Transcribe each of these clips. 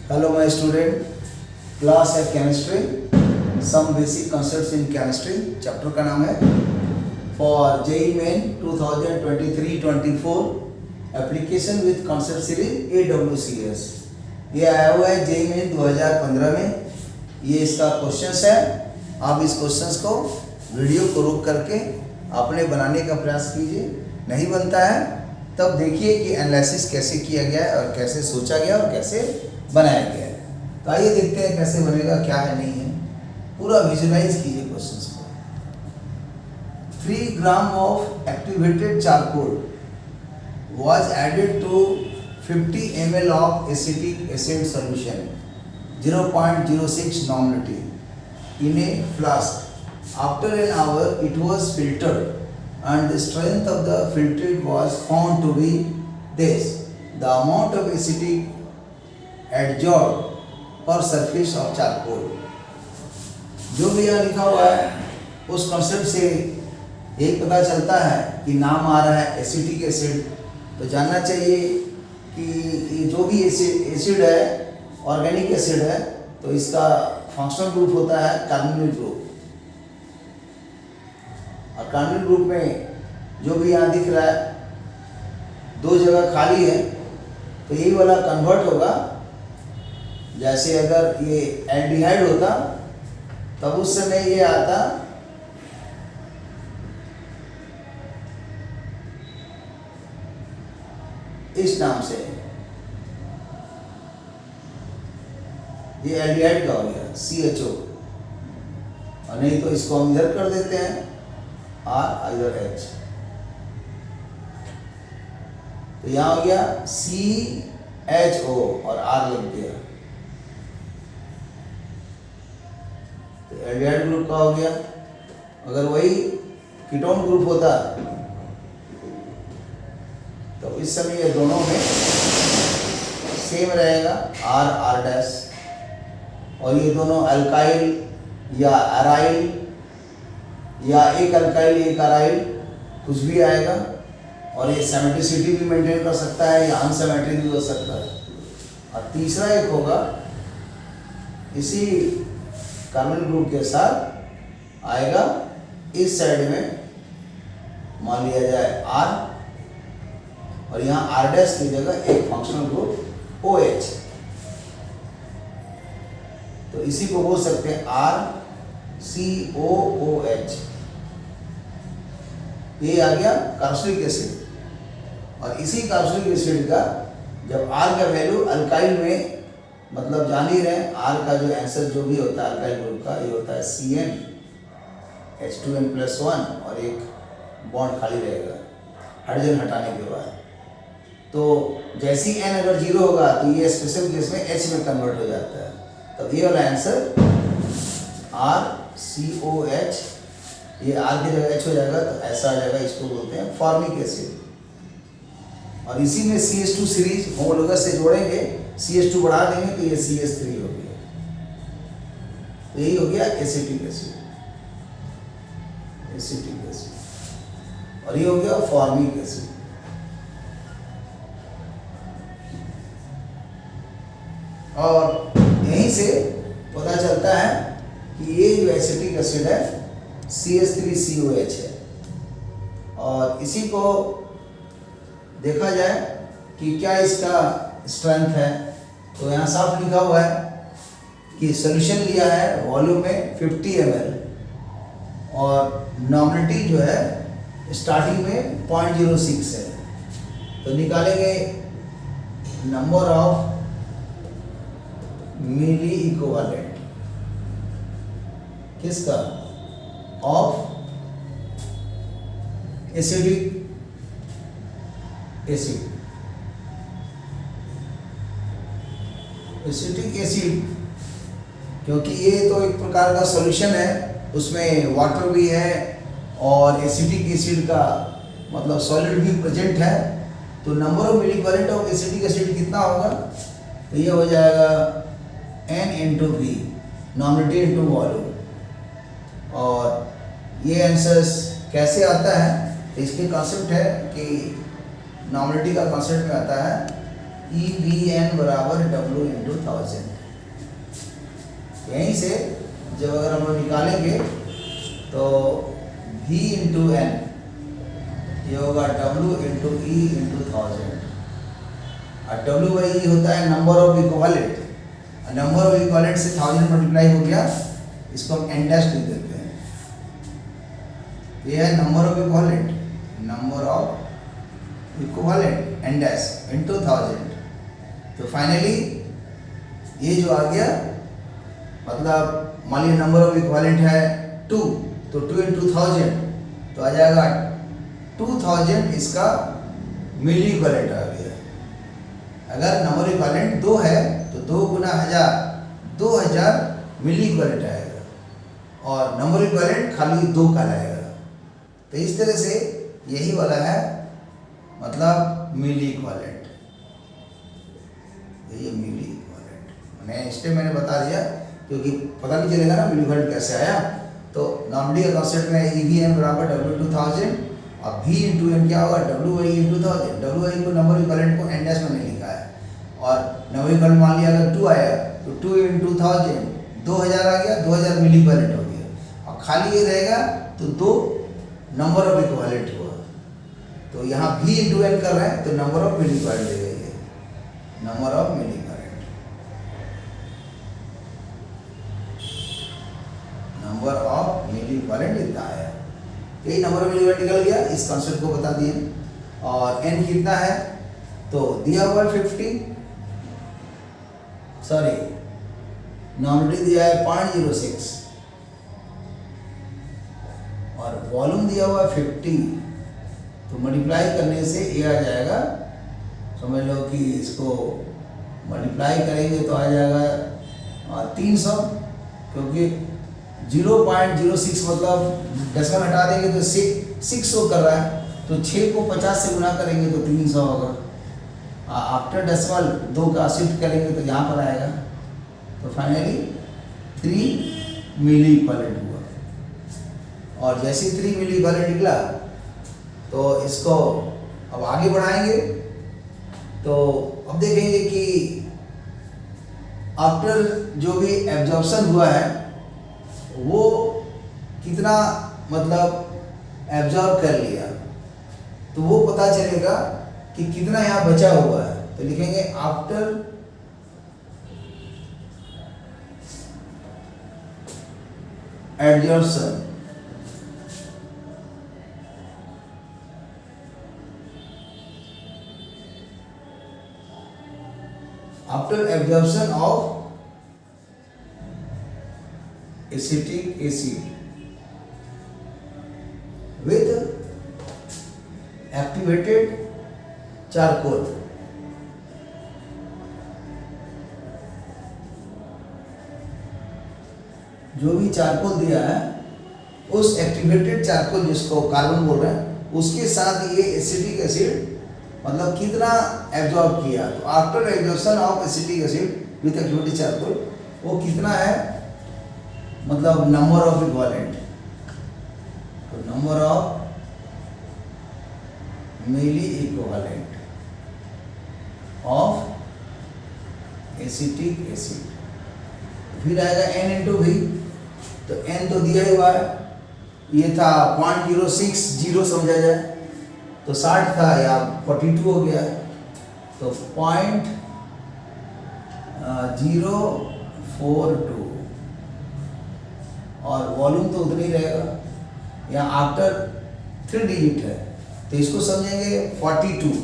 Hello my student, class है chemistry, some basic concepts in chemistry. Chapter का नाम है for JEE main 2023-24 application with concept series AWCS। ये आया हुआ है जेईई मेन 2015 में। ये इसका क्वेश्चंस है। आप इस क्वेश्चंस को वीडियो को रोक करके अपने बनाने का प्रयास कीजिए। नहीं बनता है तब देखिए कि एनालिसिस कैसे किया गया है और कैसे सोचा गया और कैसे बनाया गया है। तो आइए देखते हैं कैसे बनेगा, क्या है नहीं है। पूरा विजुलाइज कीजिए क्वेश्चंस को। 3 gram of activated charcoal was added to 50 ml of acetic acid solution 0.06 normality in a flask. After an hour it was filtered and the strength of the filtrate was found to be this: the amount of acetic adsorbed per surface of charcoal। जो भी यहाँ लिखा हुआ है उस concept से यही पता चलता है कि नाम आ रहा है एसिटिक एसिड, तो जानना चाहिए कि ये जो भी एसिड है ऑर्गेनिक एसिड है तो इसका फंक्शनल ग्रुप होता है कार्बोनिल ग्रुप। और कार्बोनिल ग्रुप में जो भी यहाँ दिख रहा है 2 जगह खाली है तो यही वाला कन्वर्ट होगा। जैसे अगर ये एल्डिहाइड होता तब उस समय ये आता इस नाम से, ये एल्डिहाइड का हो गया CHO। और नहीं तो इसको हम इधर कर देते हैं R इधर H, तो यहाँ हो गया CHO और R लग गया, तो एल्डिहाइड ग्रुप का हो गया। अगर वही कीटोन ग्रुप होता तो इस समय ये दोनों में सेम रहेगा R डैश, और ये दोनों अल्काइल या अराइल या एक अल्काइल एक अराइल कुछ भी आएगा। और ये सिमेट्रिसिटी भी मेंटेन कर सकता है या अनसिमेट्रिक भी हो सकता है। और तीसरा एक होगा इसी कार्बन ग्रुप के साथ आएगा इस साइड में, मान लिया जाए R, और यहाँ R डैश की जगह एक फंक्शनल ग्रुप OH, तो इसी को बोल सकते हैं RCOOH। ये आ गया कार्बोनिक एसिड। और इसी कार्बोनिक एसिड का जब R का वैल्यू अल्काइल में, मतलब जान ही रहे R का जो आंसर जो भी होता है अल्काइल ग्रुप का, ये होता है CN H2N+1 और एक बॉन्ड खाली रहेगा हाइड्रोजन हटाने के बाद। तो जैसे ही N अगर 0 होगा तो ये स्पेशल केस में H में कन्वर्ट हो जाता है। तब ये वाला आंसर RCOH, ये R की जगह H हो जाएगा तो ऐसा आ जाएगा। इसको बोलते हैं फॉर्मिक एसिड। और इसी में CH2 सीरीज होमोलोगस से जोड़ेंगे, CH2 बढ़ा देंगे तो ये CH3 हो गया। तो यही हो गया एसिटिक एसिड, एसिटिक एसिड। और ये हो गया फॉर्मिक एसिड। और यहीं से पता चलता है कि ये जो एसिटिक एसिड है CH3COH है। और इसी को देखा जाए कि क्या इसका स्ट्रेंथ है, तो यहाँ साफ लिखा हुआ है कि सॉल्यूशन लिया है वॉल्यूम में 50 ml और नॉमिनिटी जो है स्टार्टिंग में 0.06 है। तो निकालेंगे नंबर ऑफ मिली इक्विवेलेंट किसका, of acidic acid. Acetic acid क्योंकि ये तो एक प्रकार का सॉल्यूशन है, उसमें वाटर भी है और एसिटिक एसिड का मतलब सॉलिड भी प्रेजेंट है। तो number of milli equivalent of acetic acid कितना होगा, तो ये हो जाएगा N into V, नॉमिनिटी इंटू वॉल्यूम। और ये आंसर्स कैसे आता है, इसके कॉन्सेप्ट है कि नॉमिनिटी का कॉन्सेप्ट में आता है EVN बराबर W इंटू 1000। यहीं से जब अगर हम लोग निकालेंगे तो V इंटू N ये होगा W इंटू E इंटू 1000। और W बाई E होता है number of equivalent. Number of equivalent से 1000 मल्टीप्लाई हो गया, इसको हम n डैश लिख देते हैं। ये है number of equivalent, number of equivalent n dash into 1000। तो फाइनली ये जो आ गया, मतलब मान लीजिए नंबर ऑफ इक्विवेलेंट है 2, तो 2 इंटू 1000 तो आ जाएगा 2000 इसका मिली इक्विवेलेंट आ गया। अगर नंबर इक्विवेलेंट 2 है तो 2 गुना 1000 2000 मिली इक्विवेलेंट आएगा, और नंबर इक्विवेलेंट खाली 2 कहलाएगा। तो इस तरह से यही वाला है मतलब मिली इक्विवेलेंट। ये मिली इक्विवेलेंट मैंने स्टेप मैंने बता दिया क्योंकि पता नहीं चलेगा ना मिली इक्विवेलेंट कैसे आया। तो नॉर्मली कॉन्सेप्ट में EVN बराबर W इंटू 1000 और V इंटू N क्या होगा WI इंटू 1000। WI को नंबर इक्विवेलेंट को n डैश में नहीं लिखा है, और नंबर इक्विवेलेंट मान लिया अगर 2 आया तो 2 इंटू 1000 2000 आ गया, 2000 मिली इक्विवेलेंट हो गया। और खाली ये रहेगा तो 2 नंबर ऑफ इक्विवेलेंट हुआ। तो यहाँ V इंटू N कर रहे हैं तो नंबर ऑफ मिली इक्विवेलेंट दे देंगे, number of milli equivalent, number of milli equivalent इतना आया। यही नंबर ऑफ मिली इक्विवेलेंट निकल गया, इस कॉन्सेप्ट को बता दिए। और n कितना है तो दिया हुआ है 50, सॉरी नॉर्मली दिया है 0.06 और वॉल्यूम दिया हुआ है 50। तो मल्टीप्लाई करने से ये आ जाएगा, समझ लो कि इसको मल्टीप्लाई करेंगे तो आ जाएगा 300, क्योंकि 0.06 मतलब डेसिमल हटा देंगे तो 6 शो कर रहा है, तो 6 को 50 से गुना करेंगे तो 300 होगा। आफ्टर डेसिमल 2 का शिफ्ट करेंगे तो यहाँ पर आएगा। तो फाइनली 3 मिली इक्विवेलेंट हुआ। और जैसे 3 मिली इक्विवेलेंट निकला तो इसको अब आगे बढ़ाएंगे। तो अब देखेंगे कि आफ्टर जो भी एब्जॉर्प्शन हुआ है वो कितना मतलब एब्जॉर्ब कर लिया, तो वो पता चलेगा कि कितना यहाँ बचा हुआ है। तो लिखेंगे after absorption of acetic acid with activated charcoal, जो भी चारकोल दिया है उस एक्टिवेटेड चारकोल जिसको कार्बन बोल रहे हैं उसके साथ ये एसिटिक एसिड मतलब कितना एब्जॉर्ब किया। तो after absorption of acetic acid with activated charcoal वो कितना है मतलब नंबर ऑफ इक्विवेलेंट। तो number of milli equivalent of acetic acid, फिर आएगा n इंटू वी। तो n तो दिया हुआ है, ये था 0.060 समझा जाए तो 60 था या 42 हो गया, तो 0.042 और वॉल्यूम तो उतना ही रहेगा। यहाँ आफ्टर 3 डिजिट है तो इसको समझेंगे 42।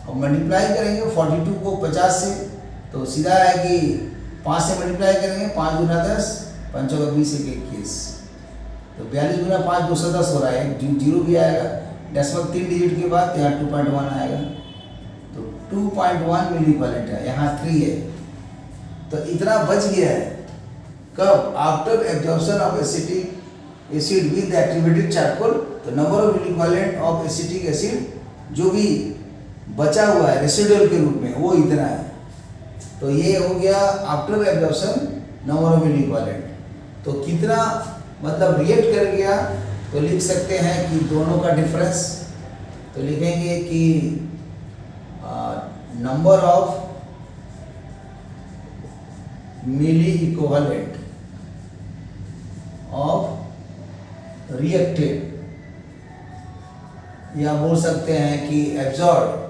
अब मल्टीप्लाई करेंगे 42 को 50 से तो सीधा है कि 5 से मल्टीप्लाई करेंगे, 5 गुना 10 5 का 20 21, तो 42 गुना 5 210 हो रहा है, जीरो भी आएगा। डेसिमल 3 डिजिट के बाद यहाँ 2.1 आएगा, तो 2.1 मिली इक्विवेलेंट है, यहाँ 3 है। तो इतना बच गया है कब after absorption of acetic acid with activated charcoal. तो number of milli equivalent of acetic acid जो भी बचा हुआ है रेसिडुअल के रूप में वो इतना है। तो ये हो गया after absorption number of milli equivalent. तो कितना मतलब रिएक्ट कर गया तो लिख सकते हैं कि दोनों का डिफरेंस। तो लिखेंगे कि number of milli equivalent of reacted, या बोल सकते हैं कि एब्जॉर्ब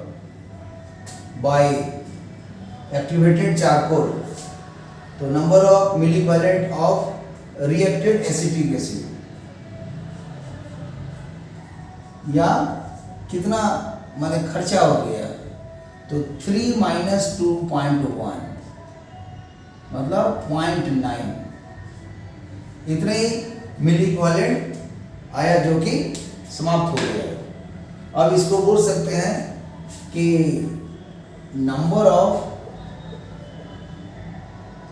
बाय एक्टिवेटेड चारकोल, तो number of milli equivalent of reacted acetic acid, या कितना माने खर्चा हो गया, तो 3 माइनस 2.1 मतलब 0.9, इतने ही मिली इक्विवेलेंट आया जो कि समाप्त हो गया। अब इसको बोल सकते हैं कि number of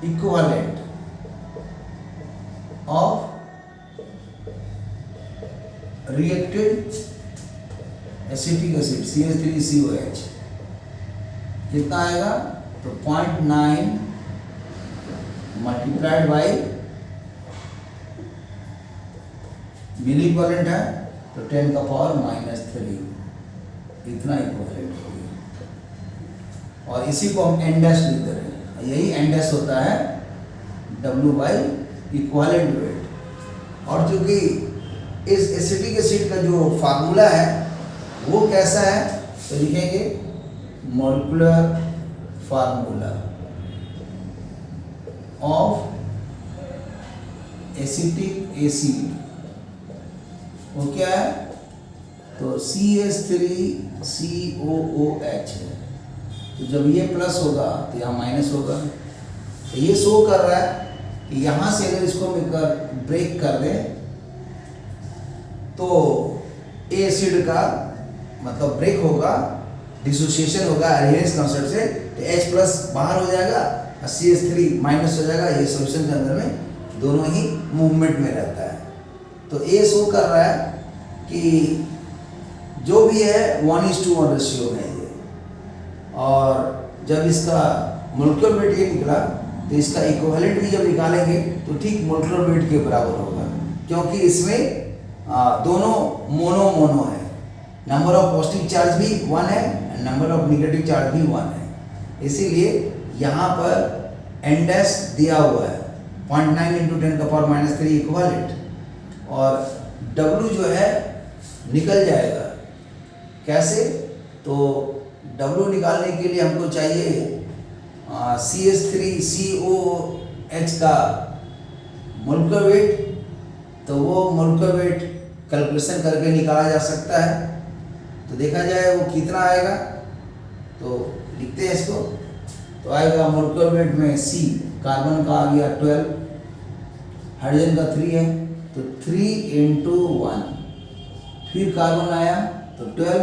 equivalent of reacted acetic acid CH3COH कितना आएगा, तो 0.9 मल्टीप्लाइड बाई मिली इक्विवेलेंट है तो 10 का पावर -3, इतना इक्विवेलेंट हो गया। और इसी को हम एन डैश लिखते हैं, यही एन डैश होता है W बाई इक्विवेलेंट वेट। और चूंकि इस एसिटिक एसिड का जो फार्मूला है वो कैसा है, तो लिखेंगे molecular formula of acetic acid, वो क्या है, तो CH3COOH है। तो जब ये प्लस होगा तो यहाँ माइनस होगा, तो ये शो कर रहा है कि यहाँ से अगर इसको मिलकर ब्रेक कर दें तो एसिड का मतलब ब्रेक होगा, डिसोसिएशन होगा एडहेरेंस कांसेप्ट से, तो H प्लस बाहर हो जाएगा और CH3 माइनस हो जाएगा। ये सॉल्यूशन के अंदर में दोनों ही मूवमेंट में रहता है। तो ये शो कर रहा है कि जो भी है 1:1 रेशियो में ये, और जब इसका मोलेक्युलर वेट ये निकला तो इसका इक्विवेलेंट भी जब निकालेंगे तो ठीक मोलेक्युलर वेट के बराबर होगा, क्योंकि इसमें दोनों मोनो मोनो है। नंबर ऑफ पॉजिटिव चार्ज भी 1 है, नंबर ऑफ नेगेटिव चार्ज भी 1 है, इसीलिए यहाँ पर एन डैश दिया हुआ है 0.9 × 10 का पावर -3 इक्विवेलेंट, और W जो है निकल जाएगा। कैसे, तो W निकालने के लिए हमको चाहिए CH3COH का मोलेक्युलर वेट, तो वो मोलेक्युलर वेट कैलकुलेशन करके निकाला जा सकता है। तो देखा जाए वो कितना आएगा, तो लिखते हैं इसको, तो आएगा मोलेक्युलर वेट में C कार्बन का आ गया 12, हाइड्रोजन का 3 है तो 3 × 1, फिर कार्बन आया तो 12,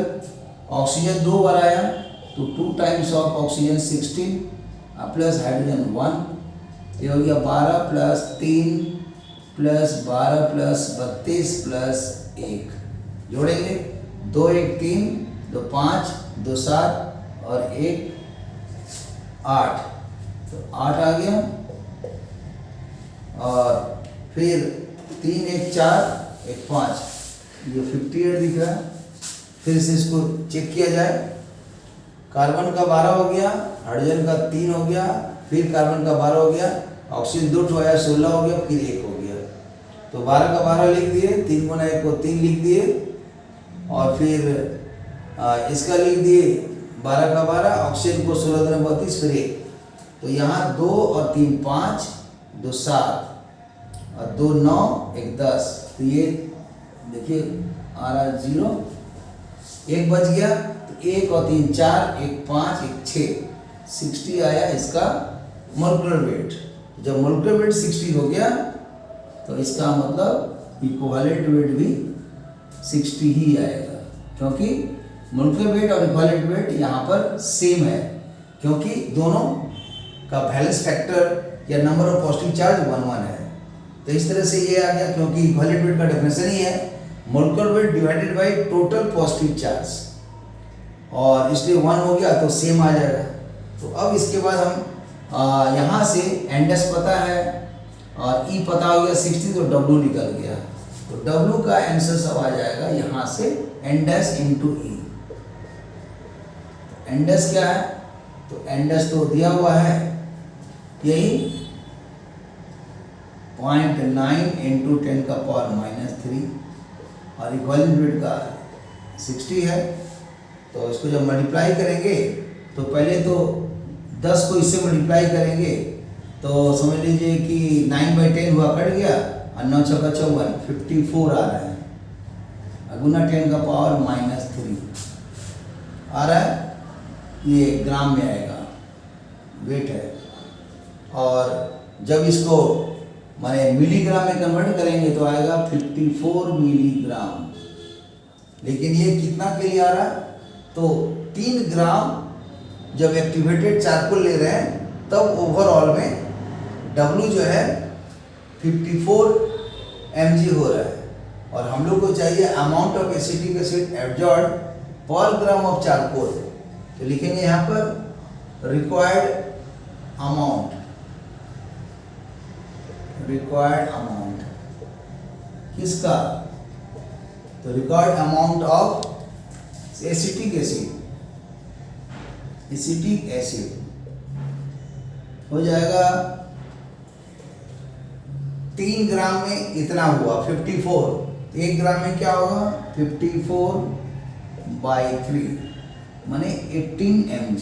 ऑक्सीजन 2 बार आया तो 2 times of oxygen 16 plus hydrogen 1, ये हो गया 12 + 3 + 12 + 32 + 1, जोड़ेंगे 2 × 1 = 3, 2 × 5, 2 × 7 और 1 × 8, तो 8 आ गया। और फिर 3 × 1 = 4, 1 × 5, ये 58 दिख रहा है। फिर से इसको चेक किया जाए, कार्बन का 12 हो गया, हाइड्रोजन का 3 हो गया, फिर कार्बन का 12 हो गया, ऑक्सीजन 2 ठो आया 16 हो गया, फिर 1 हो गया, तो 12 का 12 लिख दिए, 3 × 1 को 3 लिख दिए, और फिर इसका लिख दिए 12 का 12, ऑक्सीजन को 16 × 32 फिर 1, तो यहाँ 2 और 3 5, 2 7 और 2 9, 1 10, तो ये देखिए आ रहा 0, 1 बच गया, तो 1 और 3 4, 1 5, 1 6, 60 आया इसका मोलेक्युलर वेट। जब मोलेक्युलर वेट 60 हो गया तो इसका मतलब इक्विवेलेंट वेट भी 60 ही आएगा, क्योंकि मोलेक्युलर वेट और इक्विवेलेंट वेट यहाँ पर सेम है, क्योंकि दोनों का बैलेंस फैक्टर या नंबर ऑफ पॉजिटिव चार्ज 1 1 है। तो इस तरह से ये आ गया, क्योंकि इक्विवेलेंट वेट का डेफिनेशन ही है molecular weight divided by total positive charge, और इसलिए 1 हो गया तो सेम आ जाएगा। तो अब इसके बाद हम यहाँ से एन डैश पता है और ई पता हो गया 60, तो W निकल गया, तो W का आंसर सब आ जाएगा यहाँ से n dash × E। N dash क्या है, तो n डैश तो दिया हुआ है यही 0.9 इंटू 10 का पावर -3 और इक्विवेलेंट वेट का 60 है। तो इसको जब मल्टीप्लाई करेंगे तो पहले तो 10 को इससे मल्टीप्लाई करेंगे तो समझ लीजिए कि 9/10 हुआ, कट गया, और 9 चौका 54, 54 आ रहा है, गुना 10 का पावर -3 आ रहा है। ये ग्राम में आएगा, वेट है। और जब इसको माने मिलीग्राम में कन्वर्ट करेंगे तो आएगा 54 मिलीग्राम। लेकिन ये कितना के लिए आ रहा है? तो 3 ग्राम जब एक्टिवेटेड चारकोल ले रहे हैं तब ओवरऑल में W जो है 54 mg हो रहा है। और हम लोग को चाहिए amount of acetic acid absorb पर ग्राम ऑफ चारकोल। तो लिखेंगे यहाँ पर रिक्वायर्ड अमाउंट किसका? तो required amount of acetic acid हो जाएगा 3 ग्राम में इतना हुआ 54। 1 ग्राम में क्या होगा? 54/3 माने 18 mg।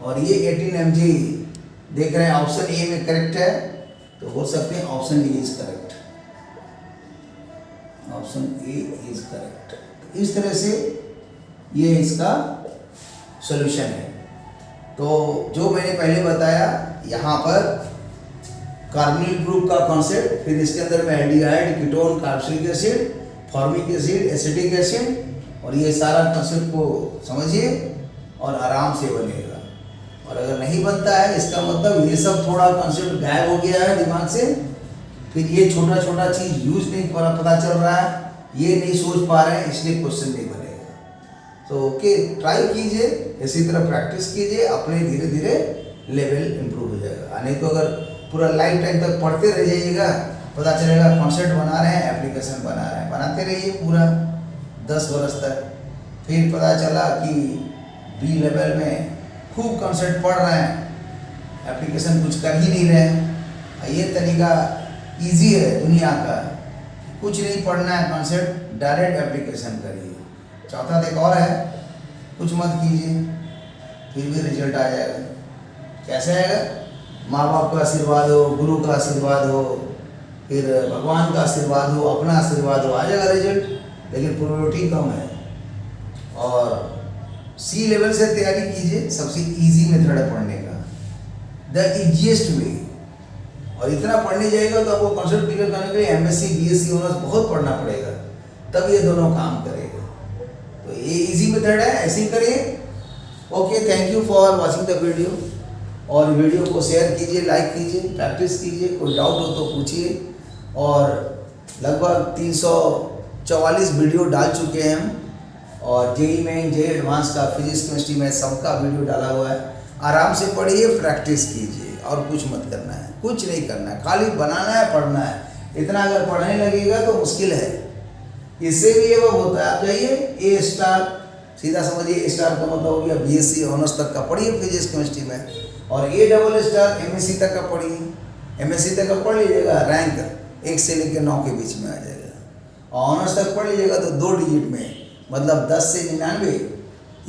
और ये 18 mg देख रहे हैं ऑप्शन ए में करेक्ट है, तो बोल सकते हैं option A is correct. Option A is correct. इस तरह से ये इसका सॉल्यूशन है। तो जो मैंने पहले बताया यहाँ पर कार्बोनिल ग्रुप का कॉन्सेप्ट, फिर इसके अंदर में aldehyde, ketone, carboxylic acid, formic acid, acetic acid, और ये सारा कॉन्सेप्ट को समझिए और आराम से बनेगा। और अगर नहीं बनता है इसका मतलब ये सब थोड़ा कॉन्सेप्ट गायब हो गया है दिमाग से, फिर ये छोटा छोटा चीज़ यूज नहीं पता चल रहा है, ये नहीं सोच पा रहे हैं, इसलिए क्वेश्चन नहीं बनेगा। तो ओके, ट्राई कीजिए, इसी तरह प्रैक्टिस कीजिए, अपने धीरे धीरे लेवल इम्प्रूव हो जाएगा। नहीं तो अगर पूरा लाइफ टाइम तक पढ़ते रह जाइएगा, पता चलेगा कॉन्सेप्ट बना रहे हैं, एप्लीकेशन बना रहे हैं, बनाते रहिए पूरा 10 वर्ष तक। फिर पता चला कि बी लेवल में खूब कॉन्सेप्ट पढ़ रहे हैं, एप्लीकेशन कुछ कर ही नहीं रहे। ये तरीका इजी है दुनिया का, कुछ नहीं पढ़ना है कॉन्सेप्ट, डायरेक्ट एप्लीकेशन करिए। चौथा एक और है, कुछ मत कीजिए फिर भी रिजल्ट आ जाएगा। कैसे आएगा? माँ बाप का आशीर्वाद हो, गुरु का आशीर्वाद हो, फिर भगवान का आशीर्वाद हो, अपना आशीर्वाद हो, आ जाएगा रिजल्ट। लेकिन प्रोबेबिलिटी कम है। और सी लेवल से तैयारी कीजिए, सबसे इजी मेथड है पढ़ने का, द इजीएस्ट वे। और इतना पढ़ने जाएगा तो आपको कॉन्सेप्ट क्लियर करने के लिए एमएससी, बीएससी ऑनर्स बहुत पढ़ना पड़ेगा, तब ये दोनों काम करेगा। तो ये इजी मेथड है, ऐसे ही करिए। Okay, thank you for watching the video. और वीडियो को शेयर कीजिए, लाइक कीजिए, प्रैक्टिस कीजिए, कोई डाउट हो तो पूछिए। और लगभग 344 वीडियो डाल चुके हैं हम, और जेईई मेन, जेईई एडवांस का, फिजिक्स, केमिस्ट्री में सबका वीडियो डाला हुआ है। आराम से पढ़िए, प्रैक्टिस कीजिए, और कुछ मत करना है, कुछ नहीं करना है, खाली बनाना है, पढ़ना है। इतना अगर पढ़ने लगेगा तो मुश्किल है, इससे भी ये वो होता है। आप जाइए ए स्टार, सीधा समझिए ए स्टार का मतलब हो गया बीएससी ऑनर्स तक का पढ़िए फिजिक्स केमिस्ट्री में, और ए डबल स्टार एमएससी तक का पढ़िए। एमएससी तक का पढ़ लीजिएगा, रैंक 1 से लेकर 9 के बीच में आ जाएगा। और ऑनर्स तक पढ़ लीजिएगा तो 2 डिजिट में, मतलब 10 से 99,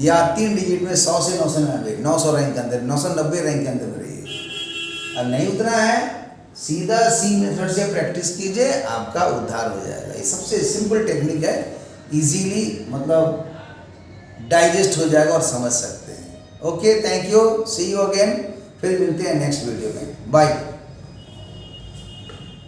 या 3 डिजिट में 100 से 999, 900 रैंक के अंदर, 990 रैंक के अंदर में रहिए। अब नहीं उतना है, सीधा सी मेथड से प्रैक्टिस कीजिए, आपका उद्धार हो जाएगा। ये सबसे सिंपल टेक्निक है, इजीली मतलब डाइजेस्ट हो जाएगा और समझ सकते हैं। Okay, thank you, see you again. फिर मिलते हैं नेक्स्ट वीडियो में, बाय।